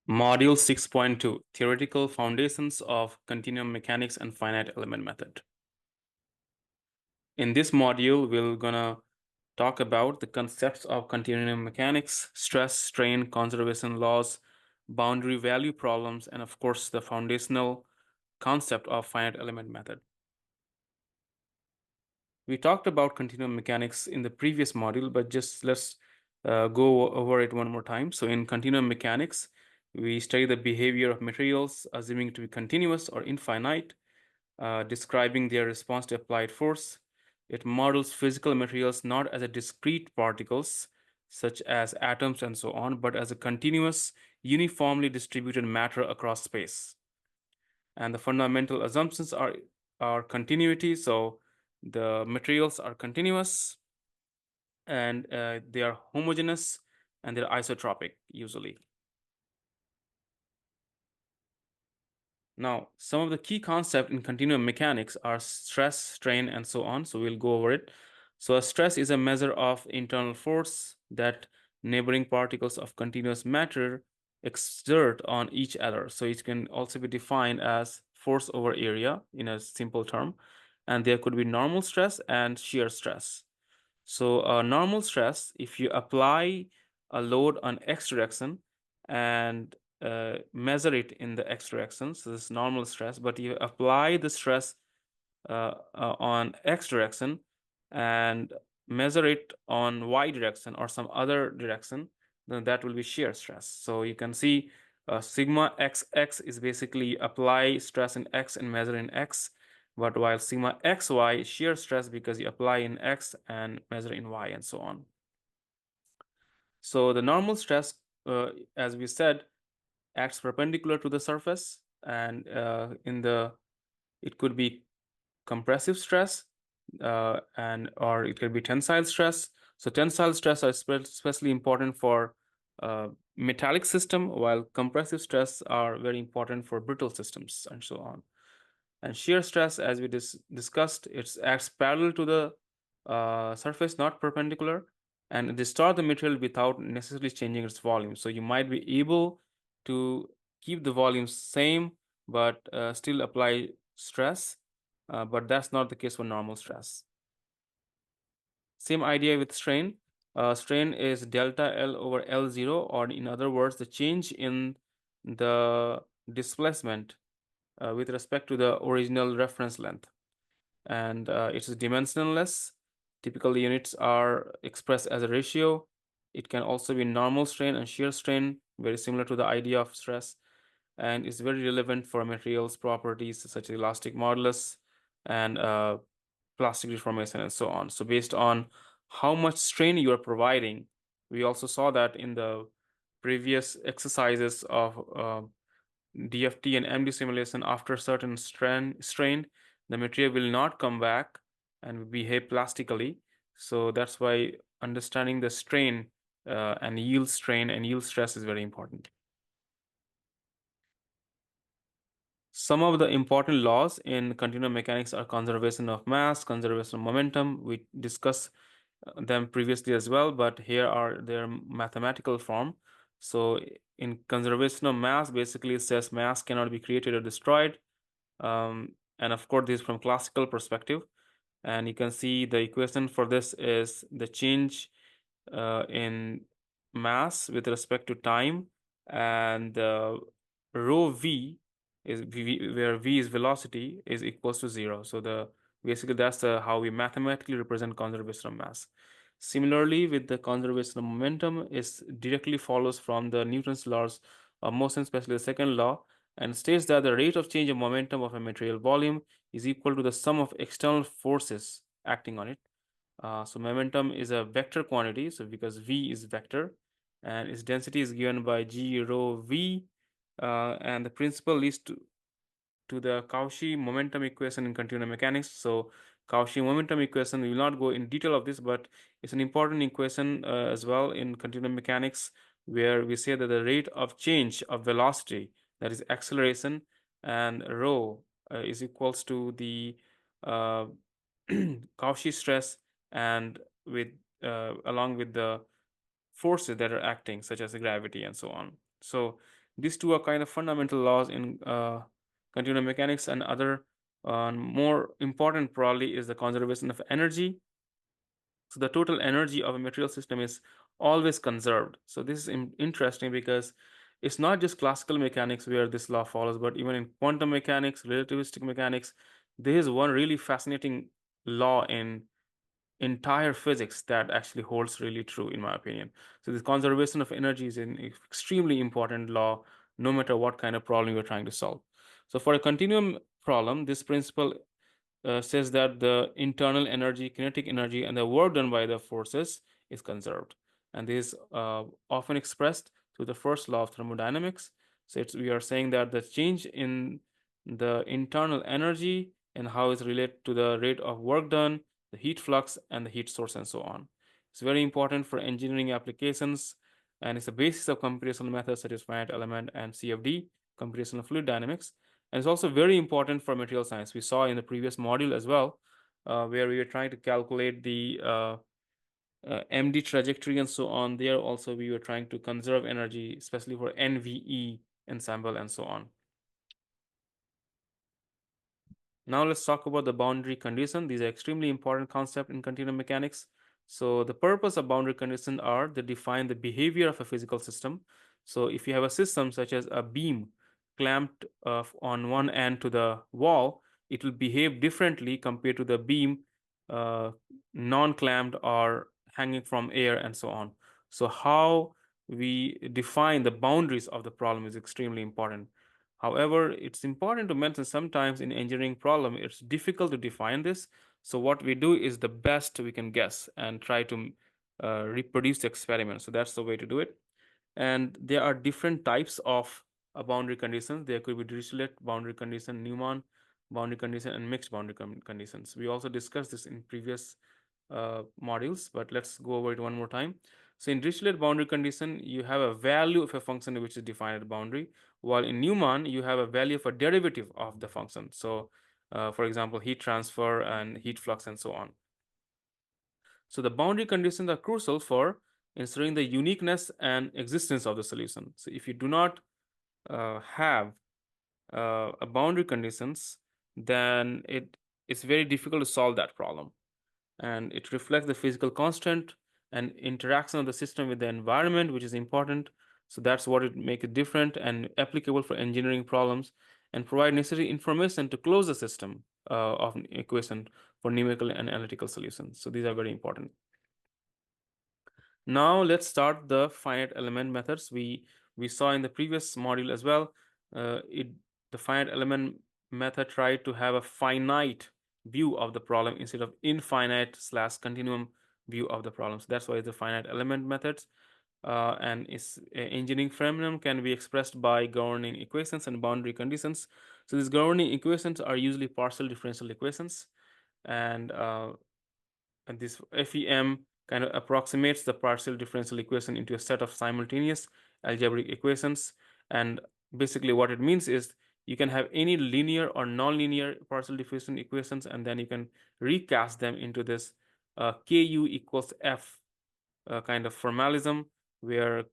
Module 6.2 Theoretical Foundations of Continuum Mechanics and Finite Element Method. In this module, we're gonna talk about the concepts of continuum mechanics, stress, strain, conservation laws, boundary value problems, and of course, the foundational concept of finite element method. We talked about continuum mechanics in the previous module, but just let's go over it one more time. So in continuum mechanics, we study the behavior of materials, assuming to be continuous or infinite, describing their response to applied force. It models physical materials not as a discrete particles, such as atoms and so on, but as a continuous, uniformly distributed matter across space. And the fundamental assumptions are continuity. So the materials are continuous and they are homogeneous and they're isotropic usually. Now, some of the key concepts in continuum mechanics are stress, strain, and so on. So we'll go over it. So a stress is a measure of internal force that neighboring particles of continuous matter exert on each other. So it can also be defined as force over area in a simple term. And there could be normal stress and shear stress. So normal stress, if you apply a load on x direction and measure it in the x direction, so this is normal stress, but you apply the stress on x direction and measure it on y direction or some other direction, then that will be shear stress. So you can see sigma xx is basically apply stress in x and measure in x, but while sigma xy shear stress because you apply in x and measure in y and so on. So the normal stress, as we said, acts perpendicular to the surface, and it could be compressive stress, and or it could be tensile stress. So tensile stress are especially important for metallic system, while compressive stress are very important for brittle systems and so on. And shear stress, as we discussed, it acts parallel to the surface, not perpendicular, and it distorts the material without necessarily changing its volume. So you might be able to keep the volume same, but still apply stress, but that's not the case for normal stress. Same idea with strain. Strain is delta L over L0, or in other words, the change in the displacement with respect to the original reference length. And it's dimensionless. Typical units are expressed as a ratio. It can also be normal strain and shear strain, very similar to the idea of stress, and is very relevant for materials properties such as elastic modulus and plastic deformation and so on. So based on how much strain you are providing, we also saw that in the previous exercises of DFT and MD simulation, after certain strain, the material will not come back and behave plastically. So that's why understanding the strain and yield strain and yield stress is very important. Some of the important laws in continuum mechanics are conservation of mass, conservation of momentum. We discussed them previously as well, but here are their mathematical form. So in conservation of mass, basically it says mass cannot be created or destroyed. And of course, this is from classical perspective. And you can see the equation for this is the change in mass with respect to time, and rho v is where v is velocity is equals to 0. So basically that's how we mathematically represent conservation of mass. Similarly, with the conservation of momentum, is directly follows from the Newton's laws of motion, especially the second law, and states that the rate of change of momentum of a material volume is equal to the sum of external forces acting on it. So momentum is a vector quantity, so because v is vector, and its density is given by g rho v, and the principle leads to the Cauchy momentum equation in continuum mechanics. So Cauchy momentum equation, we will not go in detail of this, but it's an important equation as well in continuum mechanics, where we say that the rate of change of velocity, that is acceleration, and rho is equals to the Cauchy stress and with along with the forces that are acting, such as the gravity and so on. So These two are kind of fundamental laws in continuum mechanics, and other more important probably is the conservation of energy. So the total energy of a material system is always conserved. So this is interesting because it's not just classical mechanics where this law follows, but even in quantum mechanics, relativistic mechanics, there is one really fascinating law in entire physics that actually holds really true, in my opinion. So this conservation of energy is an extremely important law, no matter what kind of problem you're trying to solve. So for a continuum problem, this principle says that the internal energy, kinetic energy, and the work done by the forces is conserved. And this is often expressed through the first law of thermodynamics. So we are saying that the change in the internal energy and how it's related to the rate of work done, the heat flux, and the heat source, and so on. It's very important for engineering applications, and it's the basis of computational methods such as finite element and CFD, computational fluid dynamics. And it's also very important for material science. We saw in the previous module as well, where we were trying to calculate the MD trajectory and so on. There also we were trying to conserve energy, especially for NVE ensemble and so on. Now let's talk about the boundary condition. These are extremely important concept in continuum mechanics. So the purpose of boundary conditions are they define the behavior of a physical system. So if you have a system such as a beam clamped on one end to the wall, it will behave differently compared to the beam uh, non-clamped or hanging from air and so on. So how we define the boundaries of the problem is extremely important. However, it's important to mention sometimes in engineering problem, it's difficult to define this. So what we do is the best we can guess and try to reproduce the experiment. So that's the way to do it. And there are different types of boundary conditions. There could be Dirichlet boundary condition, Newman boundary condition, and mixed boundary conditions. We also discussed this in previous modules, but let's go over it one more time. So in Dirichlet boundary condition, you have a value of a function which is defined at the boundary, while in Newman, you have a value of a derivative of the function. So for example, heat transfer and heat flux and so on. So the boundary conditions are crucial for ensuring the uniqueness and existence of the solution. So if you do not have a boundary conditions, then it's very difficult to solve that problem. And it reflects the physical constant and interaction of the system with the environment, which is important. So that's what it makes it different and applicable for engineering problems, and provide necessary information to close the system of an equation for numerical and analytical solutions. So these are very important. Now let's start the finite element methods. We saw in the previous module as well. The finite element method tried to have a finite view of the problem instead of infinite/continuum view of the problem. So that's why it's the finite element methods. And its engineering phenomenon can be expressed by governing equations and boundary conditions. So these governing equations are usually partial differential equations, and this FEM kind of approximates the partial differential equation into a set of simultaneous algebraic equations. And basically what it means is you can have any linear or nonlinear partial differential equations, and then you can recast them into this KU equals F kind of formalism, where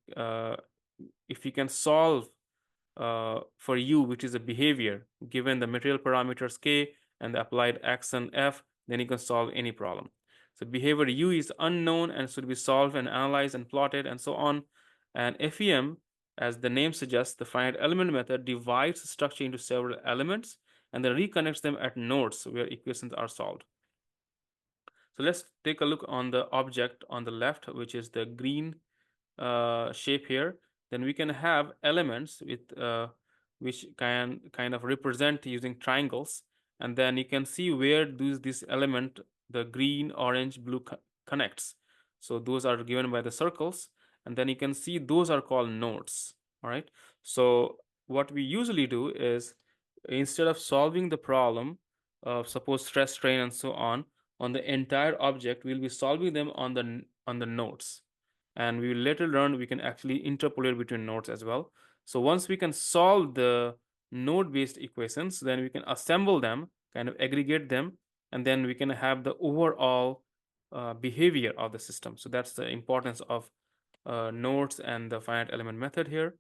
if you can solve for U, which is a behavior, given the material parameters K and the applied action F, then you can solve any problem. So behavior U is unknown and should be solved and analyzed and plotted and so on. And FEM, as the name suggests, the finite element method divides the structure into several elements and then reconnects them at nodes where equations are solved. So let's take a look on the object on the left, which is the green shape here. Then we can have elements with which can kind of represent using triangles, and then you can see where this element, the green, orange, blue connects. So those are given by the circles, and then you can see those are called nodes. All right. So what we usually do is, instead of solving the problem of suppose stress, strain, and so on the entire object, we'll be solving them on the nodes. And we will later learn we can actually interpolate between nodes as well. So once we can solve the node-based equations, then we can assemble them, kind of aggregate them, and then we can have the overall behavior of the system. So that's the importance of nodes and the finite element method here.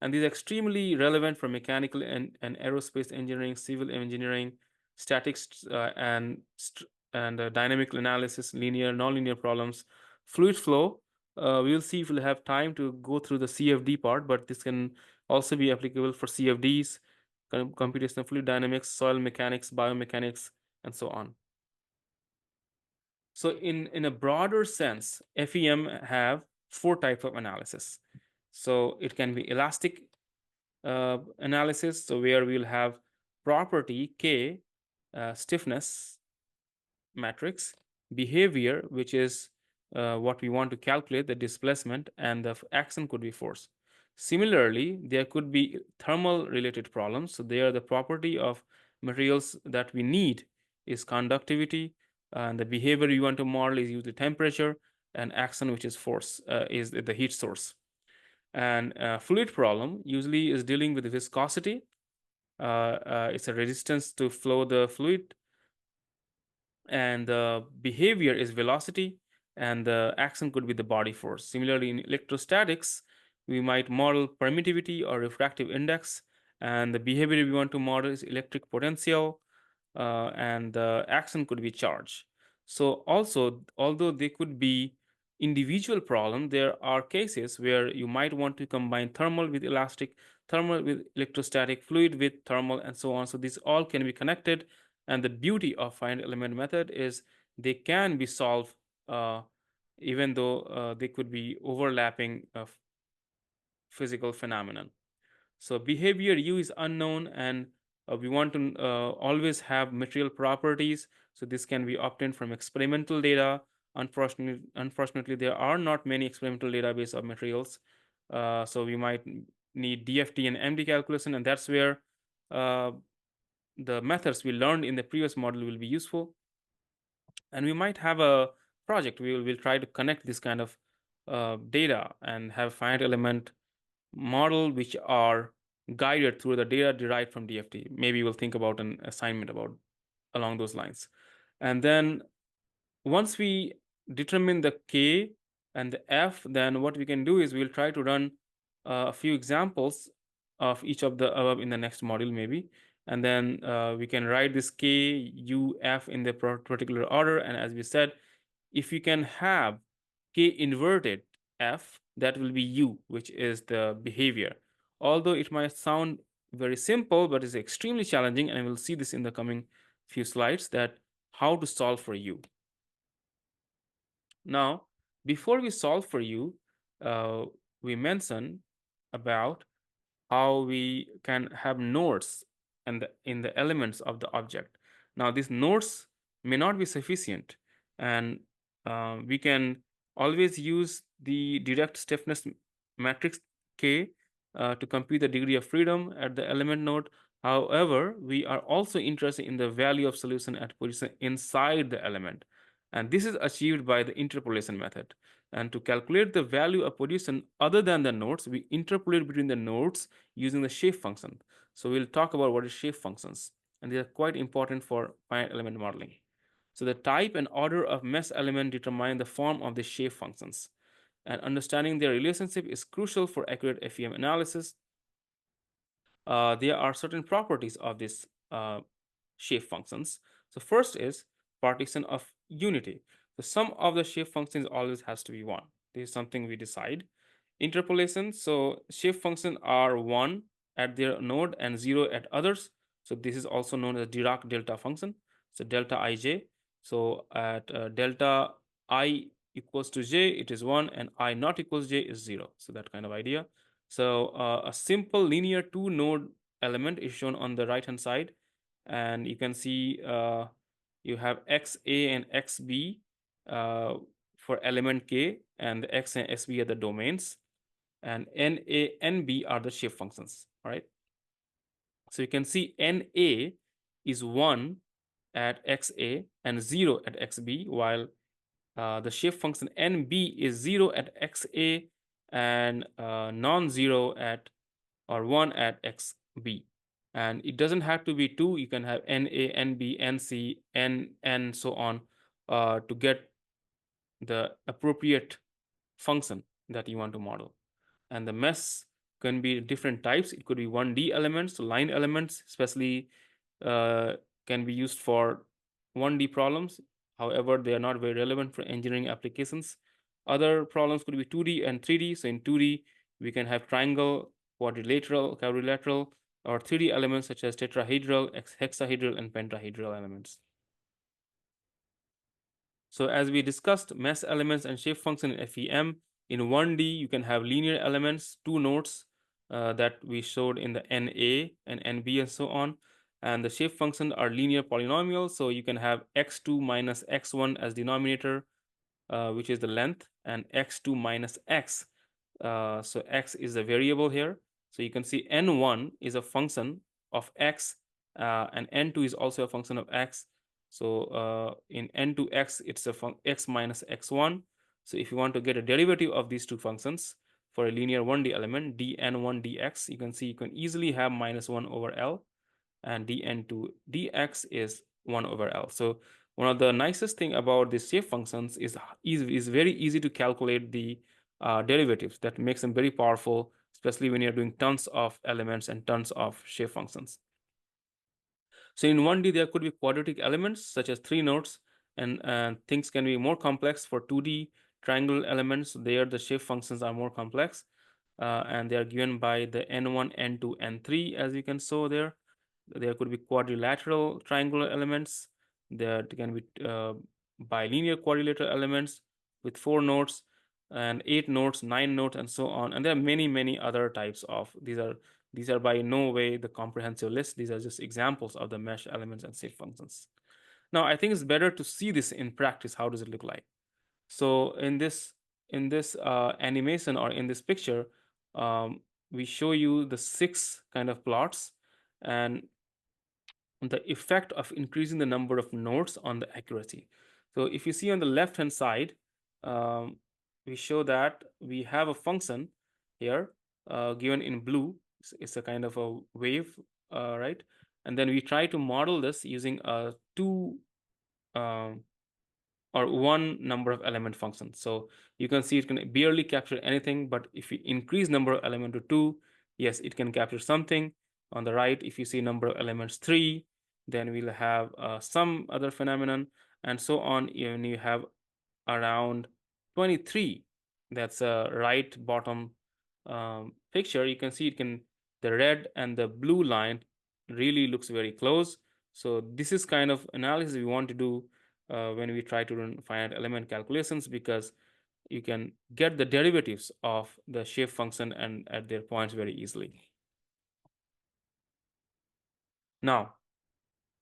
And these are extremely relevant for mechanical and aerospace engineering, civil engineering, statics, and dynamical analysis, linear, nonlinear problems, fluid flow. We'll see if we'll have time to go through the CFD part, but this can also be applicable for CFDs, computational fluid dynamics, soil mechanics, biomechanics, and so on. So in a broader sense, FEM have 4 types of analysis. So it can be elastic analysis, so where we'll have property K, stiffness matrix, behavior, which is what we want to calculate, the displacement, and the action could be force. Similarly, there could be thermal related problems. So they are the property of materials that we need is conductivity, and the behavior you want to model is usually temperature, and action, which is force, is the heat source. And fluid problem usually is dealing with viscosity. It's a resistance to flow the fluid, and the behavior is velocity, and the action could be the body force. Similarly, in electrostatics, we might model permittivity or refractive index, and the behavior we want to model is electric potential, and the action could be charge. So also, although they could be individual problem, there are cases where you might want to combine thermal with elastic, thermal with electrostatic, fluid with thermal, and so on. So these all can be connected, and the beauty of finite element method is they can be solved even though they could be overlapping of physical phenomenon. So behavior U is unknown, and we want to always have material properties. So this can be obtained from experimental data. Unfortunately, there are not many experimental database of materials. So we might need DFT and MD calculation, and that's where the methods we learned in the previous model will be useful. And we might have a project. We'll try to connect this kind of data and have finite element model which are guided through the data derived from DFT. Maybe we'll think about an assignment about along those lines. And then once we determine the K and the F, then what we can do is we'll try to run a few examples of each of the above in the next module maybe. And then we can write this K, U, F in the particular order. And as we said, if you can have K inverted F, that will be U, which is the behavior. Although it might sound very simple, but it's extremely challenging, and we'll see this in the coming few slides, that how to solve for U. Now, before we solve for U, we mentioned about how we can have nodes in the elements of the object. Now, these nodes may not be sufficient, and we can always use the direct stiffness matrix K to compute the degree of freedom at the element node. However, we are also interested in the value of solution at position inside the element, and this is achieved by the interpolation method. And to calculate the value of position other than the nodes, we interpolate between the nodes using the shape function. So we'll talk about what is shape functions, and they are quite important for finite element modeling. So the type and order of mesh element determine the form of the shape functions, and understanding their relationship is crucial for accurate FEM analysis. There are certain properties of these shape functions. So first is partition of unity. The sum of the shape functions always has to be 1. This is something we decide. Interpolation, so shape functions are 1 at their node and 0 at others. So this is also known as Dirac delta function. So delta ij. So at delta I equals to j, it is 1, and I not equals j is 0. So that kind of idea. So a simple linear 2-node element is shown on the right hand side, and you can see you have xa and xb for element k, and the x and sb are the domains, and na, nb are the shape functions. All right. So you can see na is 1 at xa and 0 at xb, while the shape function nb is 0 at xa and non-zero at or 1 at xb. And it doesn't have to be 2. You can have na, nb, nc, n, so on to get the appropriate function that you want to model. And the mesh can be different types. It could be 1D elements, line elements, especially can be used for 1D problems. However, they are not very relevant for engineering applications. Other problems could be 2D and 3D. So in 2D, we can have triangle, quadrilateral, or 3D elements such as tetrahedral, hexahedral, and pentahedral elements. So as we discussed, mesh elements and shape function in FEM, in 1D, you can have linear elements, two nodes that we showed in the NA and NB and so on. And the shape function are linear polynomials. So you can have x2 minus x1 as denominator, which is the length, and x2 minus x. So x is a variable here. So you can see n1 is a function of x, and n2 is also a function of x. So in n2x, it's a x minus x1. So if you want to get a derivative of these two functions for a linear 1D element, dn1 dx, you can see you can easily have minus 1 over L, and dn2 dx is 1 over L. So one of the nicest thing about these shape functions is very easy to calculate the derivatives. That makes them very powerful, especially when you're doing tons of elements and tons of shape functions. So in 1D, there could be quadratic elements such as 3 nodes, and things can be more complex for 2D triangle elements. There, the shape functions are more complex, and they are given by the n1, n2, n3, as you can show there. There could be quadrilateral triangular elements. There can be bilinear quadrilateral elements with 4 nodes and 8 nodes, 9 nodes, and so on. And there are many, many other types of these are by no way the comprehensive list. These are just examples of the mesh elements and shape functions. Now, I think it's better to see this in practice. How does it look like? So in this animation, or in this picture, we show you the 6 kind of plots and the effect of increasing the number of nodes on the accuracy. So if you see on the left hand side, we show that we have a function here given in blue. It's a kind of a wave, right? And then we try to model this using a 2 or 1 number of element function. So you can see it can barely capture anything, but if you increase number of element to 2, yes, it can capture something. On the right, if you see number of elements 3, then we'll have some other phenomenon, and so on. When you have around 23, that's a right bottom picture, you can see the red and the blue line really looks very close. So this is kind of analysis we want to do when we try to run finite element calculations, because you can get the derivatives of the shape function and at their points very easily. Now,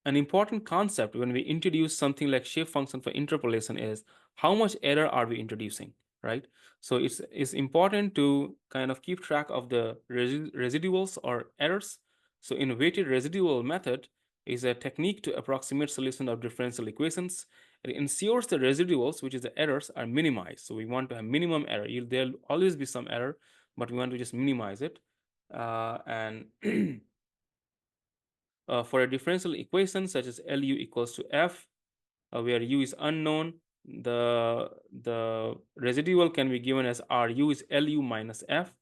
an important concept when we introduce something like shape function for interpolation is how much error are we introducing, right? So it's important to kind of keep track of the residuals or errors. So in weighted residual method is a technique to approximate solution of differential equations. It ensures the residuals, which is the errors, are minimized. So we want to have minimum error. There'll always be some error, but we want to just minimize it. And for a differential equation such as LU equals to F, where U is unknown, the residual can be given as RU is LU minus F,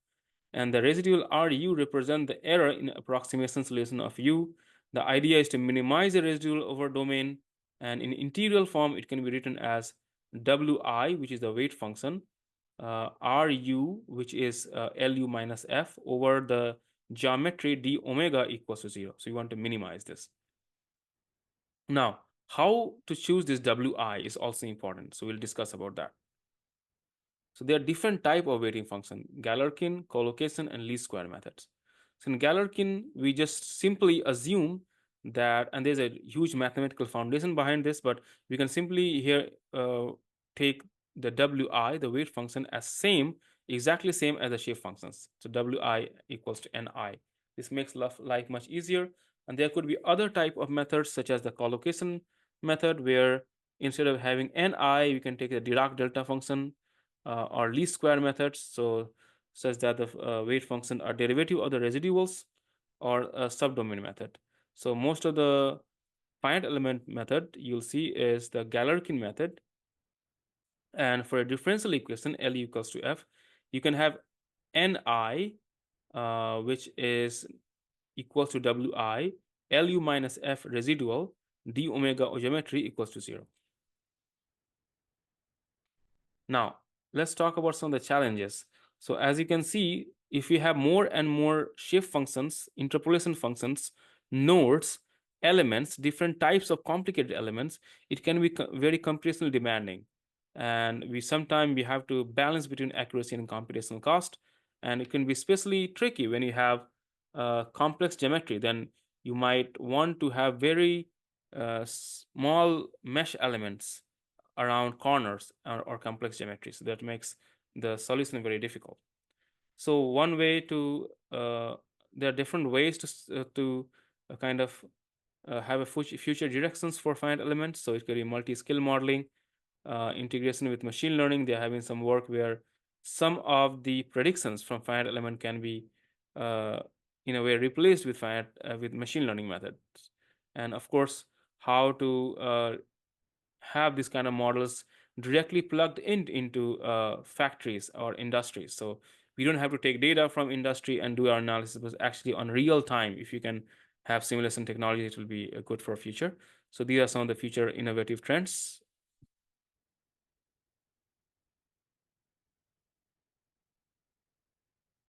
and the residual RU represent the error in approximation solution of U. The idea is to minimize the residual over domain, and in integral form, it can be written as Wi, which is the weight function, Ru, which is Lu minus F, over the geometry d omega equals to 0. So you want to minimize this. Now, how to choose this Wi is also important. So we'll discuss about that. So there are different type of weighting function: Galerkin, collocation, and least square methods. So in Galerkin, we just simply assume that, and there's a huge mathematical foundation behind this, but we can simply here take the Wi, the weight function, as exactly same as the shape functions. So Wi equals to Ni. This makes life much easier. And there could be other type of methods such as the collocation method, where instead of having Ni, we can take the Dirac delta function, or least square methods, so such that the weight function are derivative of the residuals, or a subdomain method. So most of the finite element method you'll see is the Galerkin method. And for a differential equation L equals to F, you can have Ni which is equals to Wi, Lu minus F residual, d omega geometry equals to 0. Now, let's talk about some of the challenges. So as you can see, if we have more and more shift functions, interpolation functions, nodes, elements, different types of complicated elements, it can be very computationally demanding. And sometimes we have to balance between accuracy and computational cost. And it can be especially tricky when you have complex geometry. Then you might want to have very small mesh elements around corners or complex geometry. So that makes the solution very difficult. So one way to there are different ways to kind of have a future directions for finite elements. So it could be multi-skill modeling, integration with machine learning. They're having some work where some of the predictions from finite element can be in a way replaced with with machine learning methods. And of course, how to have these kind of models directly plugged into factories or industries. So we don't have to take data from industry and do our analysis, but actually on real time. If you can have simulation technology, it will be good for future. So these are some of the future innovative trends.